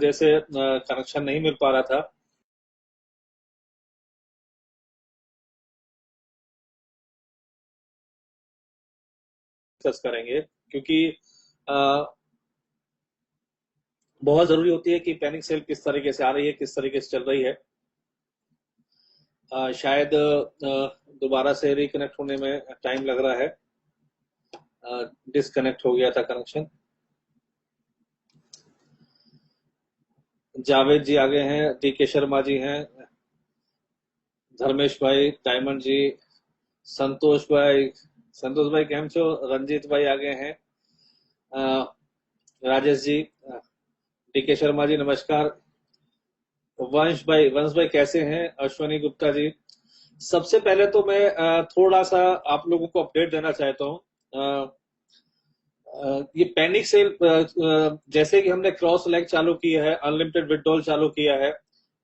जैसे कनेक्शन नहीं मिल पा रहा था। डिस्कस करेंगे क्योंकि बहुत जरूरी होती है कि पैनिक सेल किस तरीके से आ रही है, किस तरीके से चल रही है। शायद दोबारा से रिकनेक्ट होने में टाइम लग रहा है। डिस्कनेक्ट हो गया था कनेक्शन। जावेद जी आगे हैं, DK शर्मा जी हैं, धर्मेश भाई, डायमंड जी, संतोष भाई केम छो, रंजीत भाई आगे हैं, राजेश जी, DK शर्मा जी नमस्कार, वंश भाई कैसे हैं, अश्वनी गुप्ता जी। सबसे पहले तो मैं थोड़ा सा आप लोगों को अपडेट देना चाहता हूँ। ये पैनिक सेल जैसे कि हमने क्रॉस लेग चालू किया है, अनलिमिटेड विड्रॉल चालू किया है,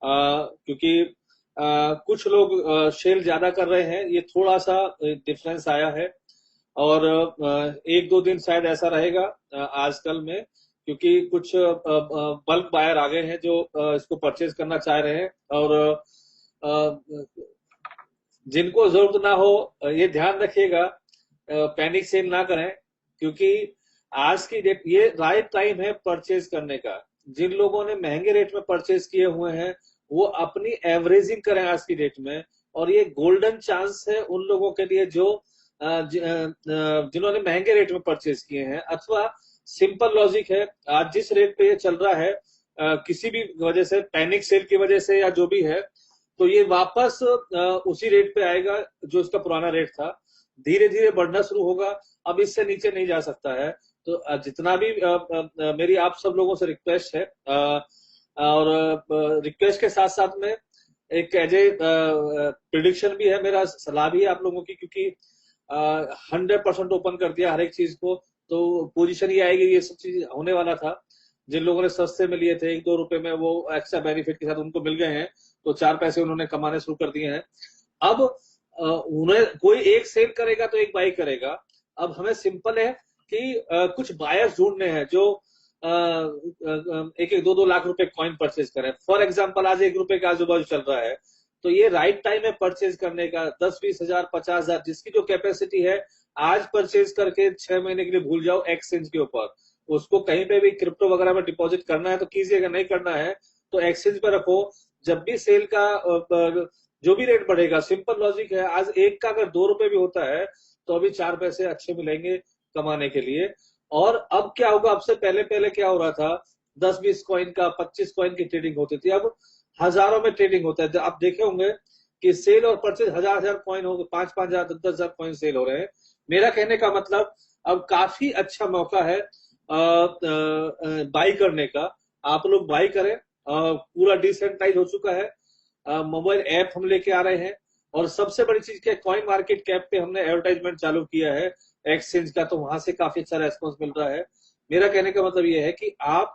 क्योंकि कुछ लोग सेल ज्यादा कर रहे हैं, ये थोड़ा सा डिफरेंस आया है। और एक दो दिन शायद ऐसा रहेगा आजकल में, क्योंकि कुछ बल्क बायर आ गए हैं जो इसको परचेज करना चाह रहे हैं। और जिनको जरूरत ना हो ये ध्यान रखिएगा, पैनिक सेल ना करें, क्योंकि आज की डेट ये राइट टाइम है परचेज करने का। जिन लोगों ने महंगे रेट में परचेज किए हुए हैं वो अपनी एवरेजिंग करें आज की डेट में। और ये गोल्डन चांस है उन लोगों के लिए जो जिन्होंने महंगे रेट में परचेज किए हैं, अथवा सिंपल लॉजिक है, आज जिस रेट पे ये चल रहा है किसी भी वजह से, पैनिक सेल की वजह से या जो भी है, तो ये वापस उसी रेट पे आएगा जो इसका पुराना रेट था। धीरे धीरे बढ़ना शुरू होगा, अब इससे नीचे नहीं जा सकता है। तो जितना भी मेरी आप सब लोगों से रिक्वेस्ट है, और रिक्वेस्ट के साथ साथ में एक एज ए प्रिडिक्शन भी है, मेरा सलाह भी है आप लोगों की, क्योंकि 100% ओपन कर दिया हर एक चीज को, तो पोजीशन ये आएगी, ये सब चीज होने वाला था। जिन लोगों ने सस्ते में लिए थे 1-2 रुपए में, वो एक्स्ट्रा बेनिफिट के साथ उनको मिल गए हैं, तो 4 पैसे उन्होंने कमाने शुरू कर दिए हैं। अब उन्हें कोई एक सेल करेगा तो एक बाई करेगा। अब हमें सिंपल है कि कुछ बायर्स ढूंढने हैं जो 1-2 लाख रुपए कॉइन परचेज करें। फॉर एग्जांपल आज 1 रुपए का आजू बाजू चल रहा है, तो ये राइट टाइम है परचेज करने का। 10-20 हजार 50 हजार जिसकी जो कैपेसिटी है, आज परचेज करके 6 महीने के लिए भूल जाओ एक्सचेंज के ऊपर। उसको कहीं पे भी क्रिप्टो वगैरह में डिपॉजिट करना है तो कीजिएगा, नहीं करना है तो एक्सचेंज पे रखो। जब भी सेल का जो भी रेट बढ़ेगा, सिंपल लॉजिक है, आज एक का अगर 2 रुपए भी होता है तो अभी 4 पैसे अच्छे मिलेंगे कमाने के लिए। और अब क्या होगा, अब से पहले पहले क्या हो रहा था, 10-20 कॉइन का 25 कॉइन की ट्रेडिंग होती थी, अब हजारों में ट्रेडिंग होता है। आप देखे होंगे कि सेल और परचेज 1000 कॉइन हो गए, 5-5 हजार 10-10 हजार कॉइन सेल हो रहे हैं। मेरा कहने का मतलब अब काफी अच्छा मौका है बाई करने का। आप लोग बाई करें, पूरा डिसेंट्राइज हो चुका है, मोबाइल ऐप हम लेके आ रहे हैं। और सबसे बड़ी चीज क्या, कॉइन मार्केट कैप पे हमने एडवर्टाइजमेंट चालू किया है एक्सचेंज का, तो वहां से काफी अच्छा रेस्पॉन्स मिल रहा है। मेरा कहने का मतलब ये है कि आप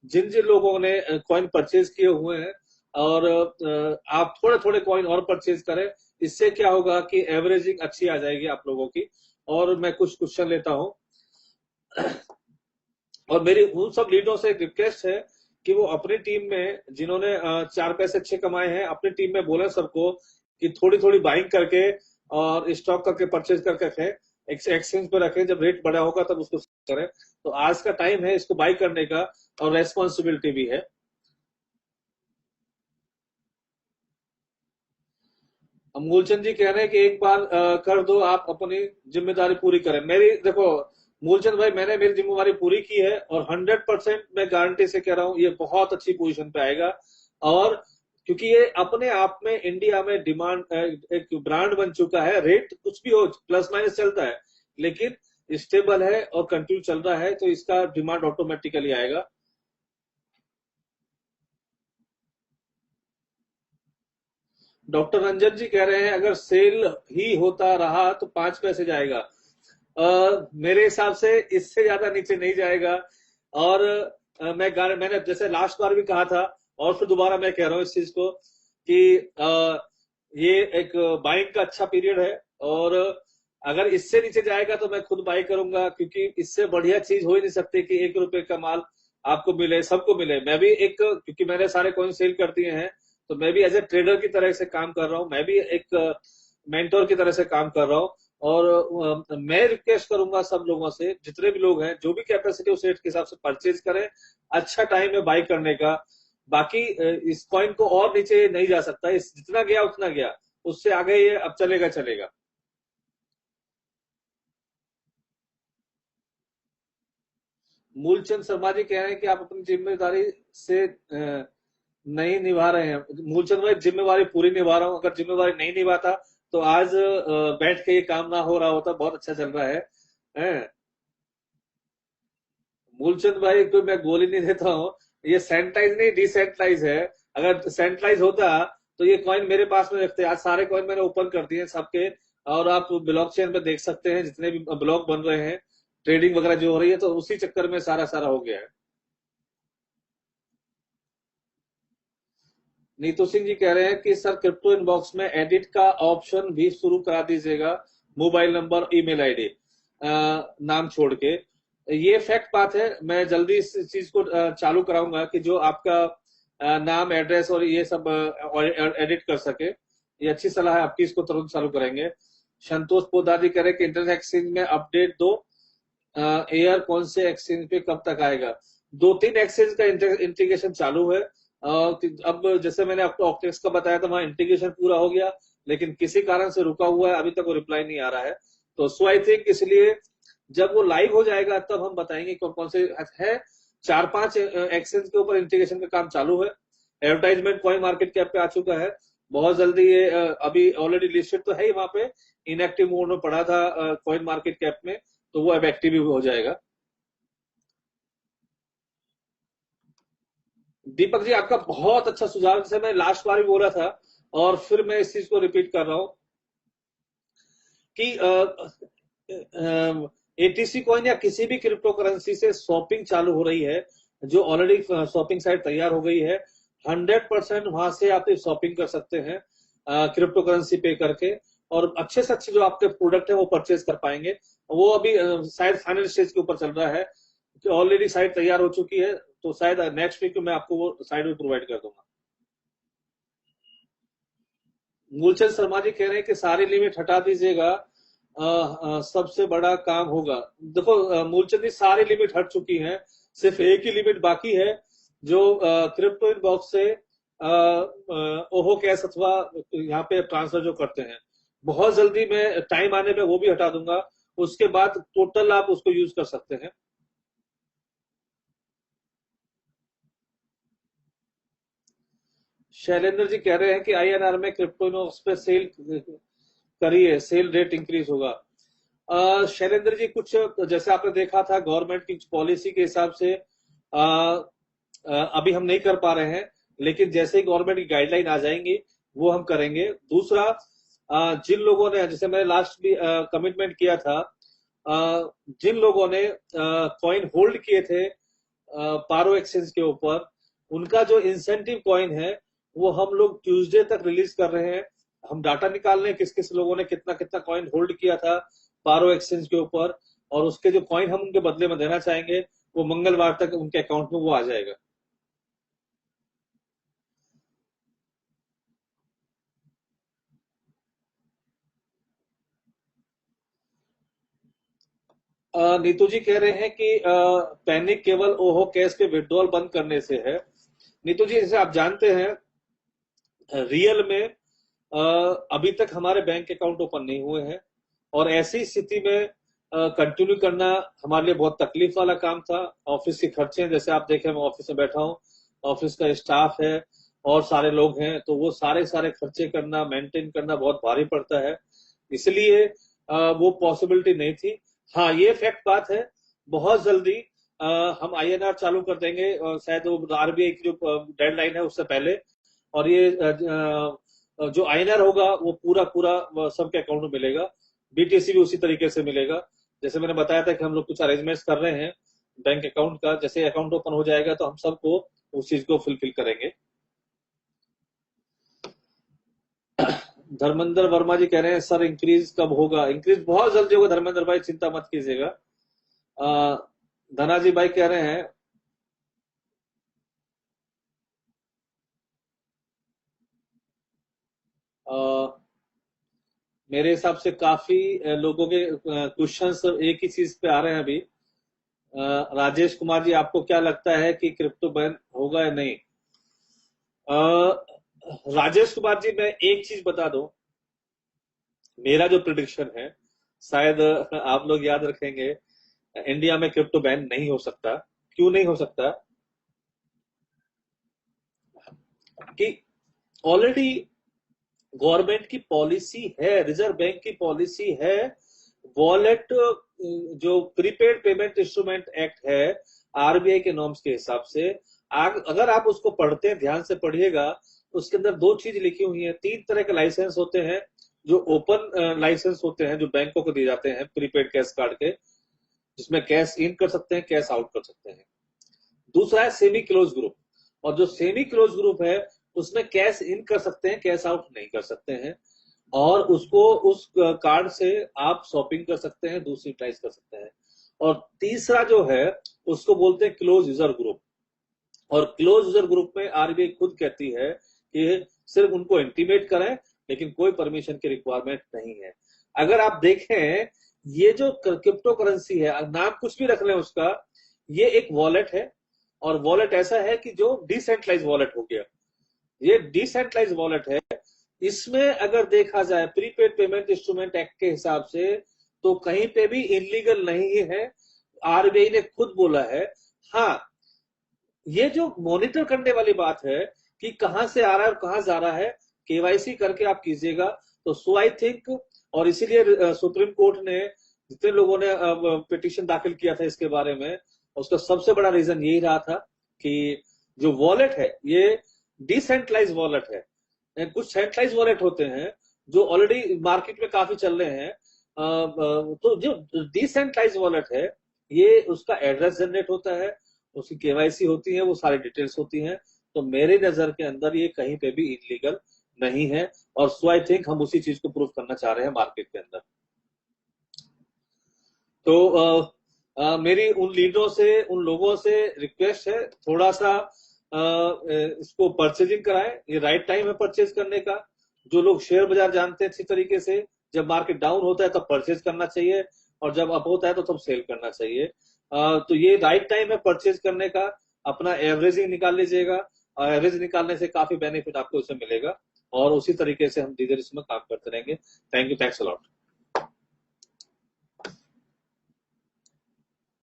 जिन जिन लोगों ने कॉइन परचेज किए हुए हैं, और आप थोड़े थोड़े कॉइन और परचेज करें, इससे क्या होगा कि एवरेजिंग अच्छी आ जाएगी आप लोगों की। और मैं कुछ क्वेश्चन लेता हूं, और मेरी उन सब लीडरों से एक रिक्वेस्ट है कि वो अपनी टीम में जिन्होंने 4 पैसे अच्छे कमाए हैं, अपनी टीम में बोले सबको कि थोड़ी थोड़ी बाइंग करके और स्टॉक करके परचेज करके रखें, एक्सचेंज पे रखें, जब रेट बढ़ा होगा तब उसको करें। तो आज का टाइम है इसको बाई करने का, और रेस्पॉन्सिबिलिटी भी है। मूलचंद जी कह रहे हैं कि एक बार कर दो, आप अपनी जिम्मेदारी पूरी करें। मेरी देखो मूलचंद भाई, मैंने मेरी जिम्मेदारी पूरी की है, और 100% मैं गारंटी से कह रहा हूं ये बहुत अच्छी पोजीशन पे आएगा। और क्योंकि ये अपने आप में इंडिया में डिमांड एक ब्रांड बन चुका है, रेट कुछ भी हो प्लस माइनस चलता है, लेकिन स्टेबल है और कंटिन्यू चल रहा है, तो इसका डिमांड ऑटोमेटिकली आएगा। डॉक्टर रंजन जी कह रहे हैं अगर सेल ही होता रहा तो 5 पैसे जाएगा। मेरे हिसाब से इससे ज्यादा नीचे नहीं जाएगा। और मैंने जैसे लास्ट बार भी कहा था, और फिर दोबारा मैं कह रहा हूँ इस चीज को कि ये एक बाइंग का अच्छा पीरियड है। और अगर इससे नीचे जाएगा तो मैं खुद बाई करूंगा, क्योंकि इससे बढ़िया चीज हो ही नहीं सकती कि 1 रुपए का माल आपको मिले, सबको मिले। मैं भी एक, क्योंकि मैंने सारे कॉइन सेल कर दिए हैं, तो मैं भी एज ए ट्रेडर की तरह से काम कर रहा हूँ, मैं भी एक मेंटोर की तरह से काम कर रहा हूँ। और मैं रिक्वेस्ट करूंगा सब लोगों से, जितने भी लोग हैं, जो भी कैपेसिटी उस रेट के हिसाब से परचेज करें। अच्छा टाइम है बाई करने का। बाकी इस कॉइन को और नीचे नहीं जा सकता, इस जितना गया उतना गया, उससे आगे ये अब चलेगा चलेगा। मूलचंद शर्मा जी कह रहे हैं कि आप अपनी जिम्मेदारी से नहीं निभा रहे हैं। मूलचंद भाई, जिम्मेवारी पूरी निभा रहा हूँ। अगर जिम्मेवारी नहीं निभाता तो आज बैठ के ये काम ना हो रहा होता। बहुत अच्छा चल रहा है, हैं? मूलचंद भाई को मैं गोली नहीं देता हूँ, ये सैनिटाइज नहीं डिसेंट्रलाइज है। अगर सेंट्रलाइज होता तो ये कॉइन मेरे पास में रखते। आज सारे कॉइन मैंने ओपन कर दिए सबके, और आप ब्लॉक चेन पे देख सकते हैं जितने भी ब्लॉक बन रहे हैं, ट्रेडिंग वगैरह जो हो रही है, तो उसी चक्कर में सारा सारा हो गया है। नीतू सिंह जी कह रहे हैं कि सर क्रिप्टो इनबॉक्स में एडिट का ऑप्शन भी शुरू करा दीजिएगा, मोबाइल नंबर ईमेल आईडी नाम छोड़ के। ये फैक्ट बात है, मैं जल्दी इस चीज को चालू कराऊंगा कि जो आपका नाम, एड्रेस और ये सब एडिट कर सके। ये अच्छी सलाह है आपकी, इसको तुरंत चालू करेंगे। संतोष पोदार जी कह रहे हैं कि इंटरनेट एक्सचेंज में अपडेट दो, एयर कौन से एक्सचेंज पे कब तक आएगा? 2-3 एक्सचेंज का इंटीग्रेशन चालू है। अब जैसे मैंने आपको ऑक्टेक्स का बताया था, वहां इंटीग्रेशन पूरा हो गया, लेकिन किसी कारण से रुका हुआ है, अभी तक वो रिप्लाई नहीं आ रहा है। तो सो आई थिंक इसलिए जब वो लाइव हो जाएगा तब हम बताएंगे कौन कौन से है। 4-5 एक्सचेंज के ऊपर इंटीग्रेशन का काम चालू है। एडवर्टाइजमेंट कॉइन मार्केट कैप पे आ चुका है। बहुत जल्दी ये अभी ऑलरेडी लिस्टेड तो है ही वहां पे, इनएक्टिव मोड में पड़ा था कॉइन मार्केट कैप में, तो वो अब एक्टिव भी हो जाएगा। दीपक जी, आपका बहुत अच्छा सुझाव, जैसे मैं लास्ट बार भी बोला था और फिर मैं इस चीज को रिपीट कर रहा हूं कि एटीसी कॉइन या किसी भी क्रिप्टो करेंसी से शॉपिंग चालू हो रही है, जो ऑलरेडी शॉपिंग साइट तैयार हो गई है। 100% वहां से आप शॉपिंग कर सकते हैं क्रिप्टो करेंसी पे करके, और अच्छे से अच्छे जो आपके प्रोडक्ट है वो परचेज कर पाएंगे। वो अभी शायद फाइनल स्टेज के ऊपर चल रहा है, ऑलरेडी साइट तैयार हो चुकी है, तो शायद नेक्स्ट वीक में मैं आपको वो साइट भी प्रोवाइड कर दूंगा। मूलचंद शर्मा जी कह रहे हैं कि सारी लिमिट हटा दीजिएगा, सबसे बड़ा काम होगा। देखो मूलचंद जी, सारी लिमिट हट चुकी हैं, सिर्फ एक ही लिमिट बाकी है, जो क्रिप्टो इनबॉक्स से ओहो कैश अथवा यहाँ पे ट्रांसफर जो करते हैं, बहुत जल्दी मैं टाइम आने पे वो भी हटा दूंगा। उसके बाद टोटल आप उसको यूज कर सकते हैं। शैलेंद्र जी कह रहे हैं कि आईएनआर में क्रिप्टो इनबॉक्स पे सेल करिए, सेल रेट इंक्रीज होगा। शैलेंद्र जी, कुछ जैसे आपने देखा था गवर्नमेंट की पॉलिसी के हिसाब से अभी हम नहीं कर पा रहे हैं, लेकिन जैसे ही गवर्नमेंट की गाइडलाइन आ जाएंगी वो हम करेंगे। दूसरा, जिन लोगों ने, जैसे मैंने लास्ट भी कमिटमेंट किया था, जिन लोगों ने कॉइन होल्ड किए थे पारो एक्सचेंज के ऊपर, उनका जो इंसेंटिव कॉइन है वो हम लोग ट्यूसडे तक रिलीज कर रहे हैं। हम डाटा निकाल रहे हैं किस किस लोगों ने कितना कितना कॉइन होल्ड किया था पारो एक्सचेंज के ऊपर, और उसके जो कॉइन हम उनके बदले में देना चाहेंगे वो मंगलवार तक उनके अकाउंट में वो आ जाएगा। नीतू जी कह रहे हैं कि पैनिक केवल ओहो कैश के विड्रॉल बंद करने से है। नीतू जी, जैसे आप जानते हैं, रियल में अभी तक हमारे बैंक अकाउंट ओपन नहीं हुए हैं, और ऐसी स्थिति में कंटिन्यू करना हमारे लिए बहुत तकलीफ वाला काम था। ऑफिस के खर्चे, जैसे आप देखें मैं ऑफिस में बैठा हूँ, ऑफिस का स्टाफ है और सारे लोग हैं, तो वो सारे सारे खर्चे करना, मेंटेन करना बहुत भारी पड़ता है। इसलिए वो पॉसिबिलिटी नहीं थी। हाँ, ये फैक्ट बात है, बहुत जल्दी हम आईएनआर चालू कर देंगे, शायद वो आरबीआई की जो डेडलाइन है उससे पहले। और ये जो आईएनआर होगा वो पूरा पूरा सबके अकाउंट में मिलेगा। बीटीसी भी उसी तरीके से मिलेगा। जैसे मैंने बताया था कि हम लोग कुछ अरेंजमेंट्स कर रहे हैं बैंक अकाउंट का, जैसे अकाउंट ओपन हो जाएगा तो हम सबको उस चीज को फुलफिल करेंगे। धर्मेंद्र वर्मा जी कह रहे हैं सर इंक्रीज कब होगा? इंक्रीज बहुत जल्दी होगा धर्मेंद्र भाई, चिंता मत कीजिएगा। धनाजी भाई कह रहे हैं मेरे हिसाब से काफी लोगों के क्वेश्चंस एक ही चीज पे आ रहे हैं अभी। राजेश कुमार जी, आपको क्या लगता है कि क्रिप्टो बैन होगा या नहीं? राजेश कुमार जी, मैं एक चीज बता दूं, मेरा जो प्रिडिक्शन है, शायद आप लोग याद रखेंगे, इंडिया में क्रिप्टो बैन नहीं हो सकता। क्यों नहीं हो सकता? कि ऑलरेडी गवर्नमेंट की पॉलिसी है, रिजर्व बैंक की पॉलिसी है, वॉलेट जो प्रीपेड पेमेंट इंस्ट्रूमेंट एक्ट है आरबीआई के नॉर्म्स के हिसाब से, अगर आप उसको पढ़ते हैं, ध्यान से पढ़िएगा, तो उसके अंदर दो चीज लिखी हुई है। तीन तरह के लाइसेंस होते हैं, जो ओपन लाइसेंस होते हैं, जो बैंकों को दिए जाते हैं प्रीपेड कैश कार्ड के, जिसमें कैश इन कर सकते हैं, कैश आउट कर सकते हैं। दूसरा है सेमी क्लोज ग्रुप, और जो सेमी क्लोज ग्रुप है उसमें कैश इन कर सकते हैं, कैश आउट नहीं कर सकते हैं, और उसको उस कार्ड से आप शॉपिंग कर सकते हैं, दूसरी यूटिलाइज कर सकते हैं। और तीसरा जो है उसको बोलते हैं क्लोज यूजर ग्रुप। और क्लोज यूजर ग्रुप में आरबीआई खुद कहती है कि सिर्फ उनको इंटीमेट करें, लेकिन कोई परमिशन की रिक्वायरमेंट नहीं है। अगर आप देखें, ये जो क्रिप्टो करेंसी है, नाम कुछ भी रख लें उसका, ये एक वॉलेट है, और वॉलेट ऐसा है कि जो डिसेंट्रलाइज वॉलेट हो गया। ये डिसेंट्रलाइज वॉलेट है। इसमें अगर देखा जाए प्रीपेड पेमेंट इंस्ट्रूमेंट एक्ट के हिसाब से, तो कहीं पे भी इलीगल नहीं है, आरबीआई ने खुद बोला है। हाँ, ये जो मॉनिटर करने वाली बात है कि कहां से आ रहा है और कहां जा रहा है, केवाईसी करके आप कीजिएगा। तो सो आई थिंक, और इसीलिए सुप्रीम कोर्ट ने, जितने लोगों ने पिटीशन दाखिल किया था इसके बारे में, उसका सबसे बड़ा रीजन यही रहा था कि जो वॉलेट है ये डिसेंट्रलाइज वॉलेट है। कुछ सेंट्रलाइज वॉलेट होते हैं जो ऑलरेडी मार्केट में काफी चल रहे हैं। तो जो डिसेंट्रलाइज वॉलेट है, ये उसका एड्रेस जनरेट होता है, उसकी केवाईसी होती है, वो सारी डिटेल्स होती हैं। तो मेरे नजर के अंदर ये कहीं पे भी इलीगल नहीं है, और सो आई थिंक हम उसी चीज को प्रूव करना चाह रहे हैं मार्केट के अंदर। तो मेरी उन लीडरों से, उन लोगों से रिक्वेस्ट है, थोड़ा सा इसको परचेजिंग कराएं। ये राइट टाइम है परचेज करने का। जो लोग शेयर बाजार जानते हैं अच्छी तरीके से, जब मार्केट डाउन होता है तब परचेज करना चाहिए, और जब अप होता है तो तब सेल करना चाहिए। तो ये राइट टाइम है परचेज करने का। अपना एवरेजिंग निकाल लीजिएगा, एवरेज निकालने से काफी बेनिफिट आपको इससे मिलेगा, और उसी तरीके से हम धीरे धीरे इसमें काम करते रहेंगे। Thank you, thanks a lot.